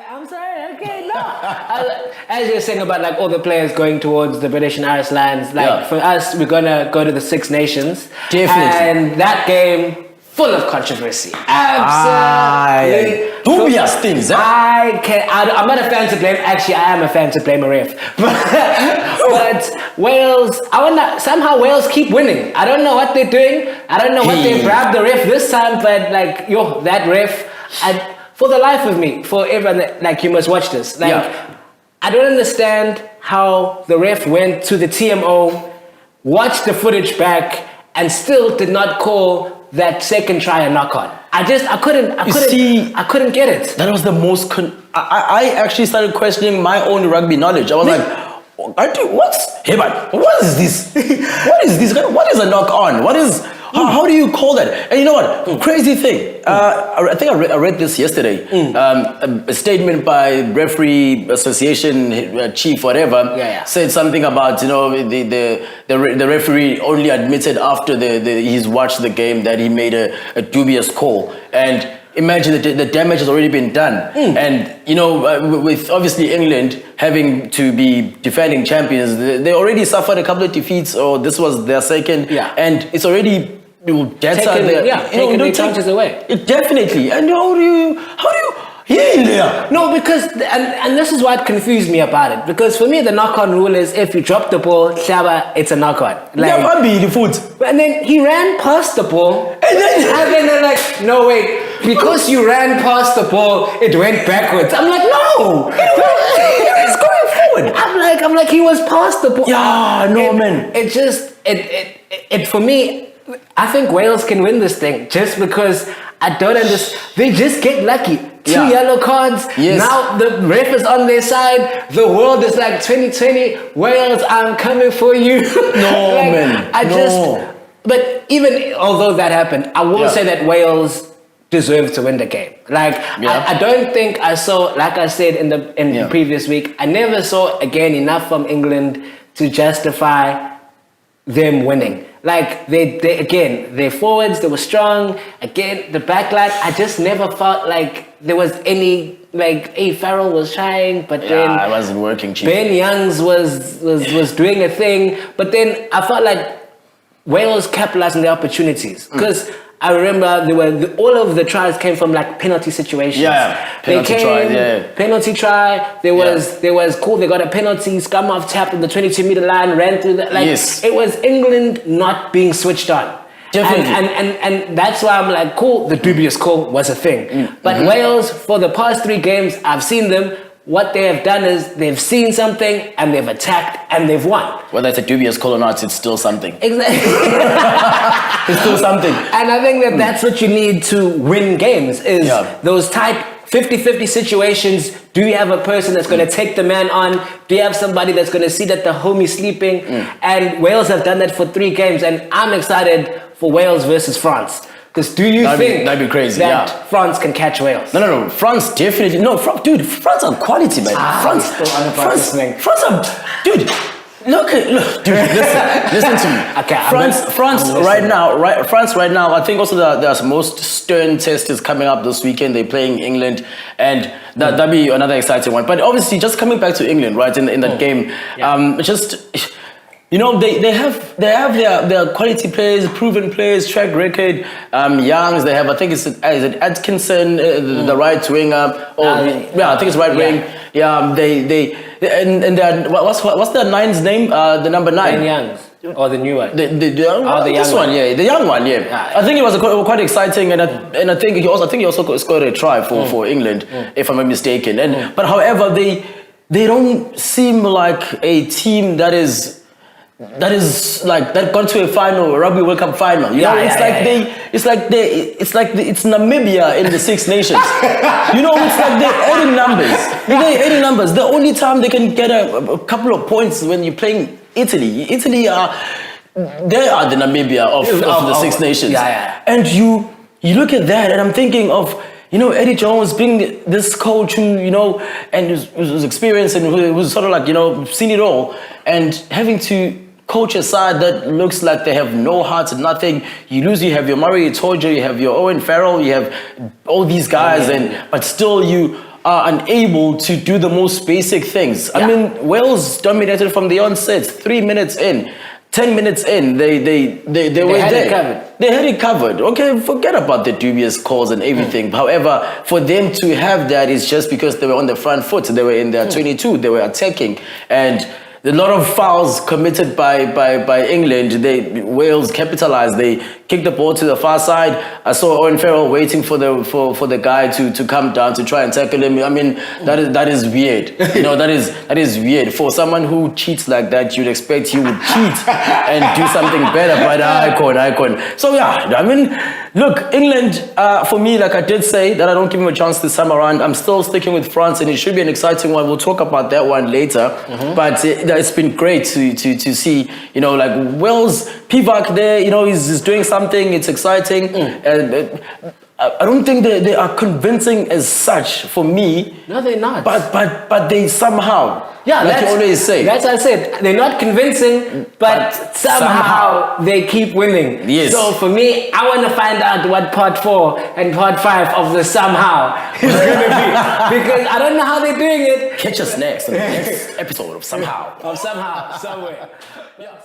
I'm sorry, okay, no. As you're saying about like all the players going towards the British and Irish lands, like for us, we're gonna go to the Six Nations. Definitely. And that game, full of controversy. Absolutely. Dubious things, I'm not a fan to blame. Actually, I am a fan to blame a ref. But Wales, somehow Wales keep winning. I don't know what they're doing. I don't know what they grabbed the ref this time, but like, that ref, for the life of me, for everyone that, like, you must watch this. Like, I don't understand how the ref went to the TMO, watched the footage back, and still did not call that second try a knock on. I couldn't get it. That was the most. I actually started questioning my own rugby knowledge. I was what is this? What is this? What is a knock on? What is? How do you call that? And you know what? Crazy thing. I think I read this yesterday. A statement by referee association chief, whatever, said something about the referee only admitted after he's watched the game that he made a dubious call. And imagine the damage has already been done. And with obviously England having to be defending champions, they already suffered a couple of defeats, or this was their second, and it's already taking the chances away. Definitely. And how do you heal there? No, because and this is what confused me about it. Because for me, the knock-on rule is if you drop the ball, Shaba, it's a knock-on. The foot. And then he ran past the ball, and then they're like, no wait, because you ran past the ball, it went backwards. I'm like, no, it's going forward. I'm like, he was past the ball. Man. It just for me, I think Wales can win this thing just because I don't understand. They just get lucky. 2 yellow cards. Yes. Now the ref is on their side. The world is like 2020. Wales, I'm coming for you. No, But even although that happened, I will say that Wales deserved to win the game. Like I don't think I saw, like I said in the previous week, I never saw again enough from England to justify them winning. Like their forwards, they were strong. Again, the backline, I just never felt like there was any, like, Farrell was trying, but then it wasn't working. Chief. Ben Youngs was doing a thing, but then I felt like Wales capitalized on the opportunities because I remember all of the tries came from like penalty situations. Penalty try. There was cool. They got a penalty, scrum off tap on the 22-meter line, ran through that. Like it was England not being switched on. Definitely. And that's why I'm like, cool. The dubious call was a thing. But Wales, for the past 3 games, I've seen them. What they have done is they've seen something and they've attacked and they've won. Whether it's a dubious call or not, it's still something. Exactly. It's still something. And I think that's what you need to win games is those tight 50-50 situations. Do you have a person that's going to take the man on? Do you have somebody that's going to see that the homie's sleeping? And Wales have done that for 3 games. And I'm excited for Wales versus France. Because do you think that'd be crazy, that France can catch Wales? No. France definitely. No, France are quality, man. France are, dude. Look, dude. Listen to me. Okay, France right now. I think also there's most stern test is coming up this weekend. They're playing England, and that'd be another exciting one. But obviously, just coming back to England, right in that game, they have their quality players, proven players, track record. Youngs, they have, I think is it Atkinson, the right winger. I think it's right wing. Yeah, and what's the 9's name? The number 9. Ben Youngs. Or the new one. The young one. The young one. I think it was quite exciting, and I think he also scored a try for England, if I'm not mistaken. But however, they don't seem like a team that got to a final, a Rugby World Cup final. It's Namibia in the Six Nations. It's like they're adding numbers. The only time they can get a couple of points when you're playing Italy. Italy they are the Namibia of the Six Nations. And you look at that, and I'm thinking of Eddie Jones being this coach who and who's experienced and who's sort of like seen it all, and having to coach a side that looks like they have no heart and nothing. You have your Murray Itoje, you have your Owen Farrell, you have all these guys, but still you are unable to do the most basic things. I mean, Wales dominated from the onset. 3 minutes in, 10 minutes in, they were had there. it covered. They had it covered. Okay, forget about the dubious calls and everything. However, for them to have that is just because they were on the front foot. They were in their 22. They were attacking, and a lot of fouls committed by England. Wales capitalized. They kicked the ball to the far side. I saw Owen Farrell waiting for the guy to come down to try and tackle him. I mean, that is weird. You know, that is weird. For someone who cheats like that, you'd expect he would cheat and do something better. But icon. So yeah, I mean, look, England, for me, like I did say, that I don't give him a chance this time around. I'm still sticking with France, and it should be an exciting one. We'll talk about that one later. But it's been great to see, you know, like Wales, Pivac there, you know, he's doing something. It's exciting. I don't think they are convincing as such for me. No, they're not. But they somehow, like you always say. That's what I said. They're not convincing, but somehow they keep winning. Yes. So for me, I want to find out what part 4 and part 5 of the somehow is going to be. Because I don't know how they're doing it. Catch us next on the next episode of Somehow. Of somehow, somewhere. Yeah.